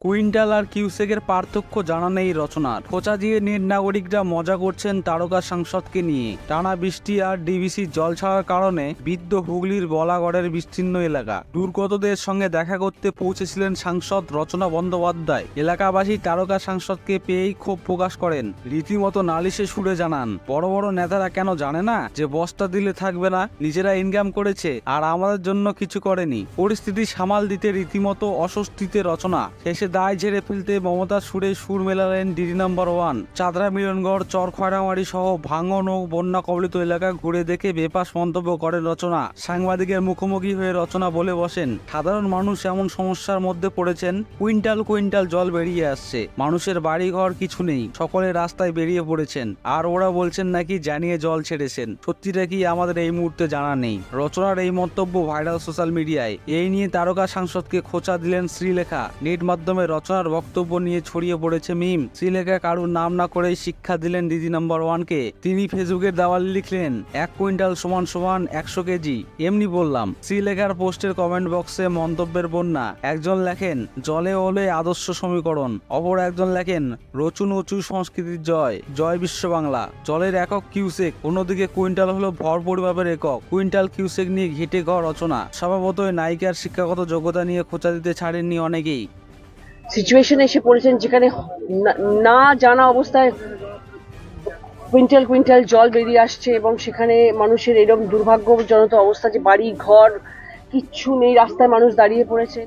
Quintal আর কিউসেকের পার্থক্য জানা নেই রচনার। খোঁচা দিয়ে নেট নাগরিকরা মজা করছেন তারকা সাংসদকে নিয়ে। টানা বৃষ্টি আর ডিবিসি জল ছাড়ার কারণে বিদ্ধ হুগলির বলাগড়ের বিস্তীর্ণ এলাকা। দুর্গতদের সঙ্গে দেখা করতে পৌঁছেছিলেন সাংসদ রচনা বন্দ্যোপাধ্যায়। এলাকাবাসী তারকা সাংসদকে পেয়েই ক্ষোভ প্রকাশ করেন। রীতিমতো নালিশে সুরে জানান, বড় বড় নেতারা কেন জানে না যে বস্তা দিলে থাকবে না, নিজেরা ইনকাম করেছে আর আমাদের জন্য কিছু করেনি। পরিস্থিতি সামাল দিতে রীতিমতো অস্বস্তিতে রচনা। শেষে দায় ঝেড়ে ফেলতে মমতার সুরে সুর মেলালেন ডিডি নাম্বার 1। চাঁদরা মিলনগড়, চর খয়রামারি সহ ভাঙন ও বন্যা কবলিত এলাকা ঘুরে দেখে বেপাস মন্তব্য করেন রচনা। সাংবাদিকের মুখোমুখি হয়ে রচনা বলে বসেন, সাধারণ মানুষ এমন সমস্যার মধ্যে পড়েছেন, কুইন্টাল কুইন্টাল জল বেরিয়ে আসছে, মানুষের বাড়ি ঘর কিছু নেই, সকলে রাস্তায় বেরিয়ে পড়েছেন, আর ওরা বলছেন নাকি জানিয়ে জল ছেড়েছেন। সত্যিটা কি আমাদের এই মুহূর্তে জানা নেই। রচনার এই মন্তব্য ভাইরাল সোশ্যাল মিডিয়ায়। এই নিয়ে তারকা সাংসদকে খোঁচা দিলেন শ্রীলেখা। নেট মাধ্যমে রচনার বক্তব্য নিয়ে ছড়িয়ে পড়েছে মিম। শ্রীলেখা কারুর নাম না করেই শিক্ষা দিলেন ডিডি নাম্বার 1-কে। তিনি ফেসবুকের দেওয়ালে লিখলেন, 1 কুইন্টাল সমান সমান 100 কেজি, এমনি বললাম। শ্রীলেখার পোস্টের কমেন্ট বক্সে মন্তব্যের বন্যা। একজন লেখেন, জলে ওলে আদর্শ সমীকরণ। অপর একজন লেখেন, রচুন উঁচু সংস্কৃতির জয়, জয় বিশ্ব বাংলা। জলের একক কিউসেক, অন্যদিকে কুইন্টাল হলো ভর পরিমাপের একক। কুইন্টাল কিউসেক নিয়ে ঘেটে ঘর রচনা। স্বভাবতই নায়িকার শিক্ষাগত যোগ্যতা নিয়ে খোঁচা দিতে ছাড়েননি অনেকেই। সিচুয়েশনে এসে পড়েছেন যেখানে না জানা অবস্থায় কুইন্টাল কুইন্টাল জল বেরিয়ে আসছে এবং সেখানে মানুষের এরকম দুর্ভাগ্যজনক অবস্থা যে বাড়ি ঘর কিচ্ছু নেই, রাস্তায় মানুষ দাঁড়িয়ে পড়েছে।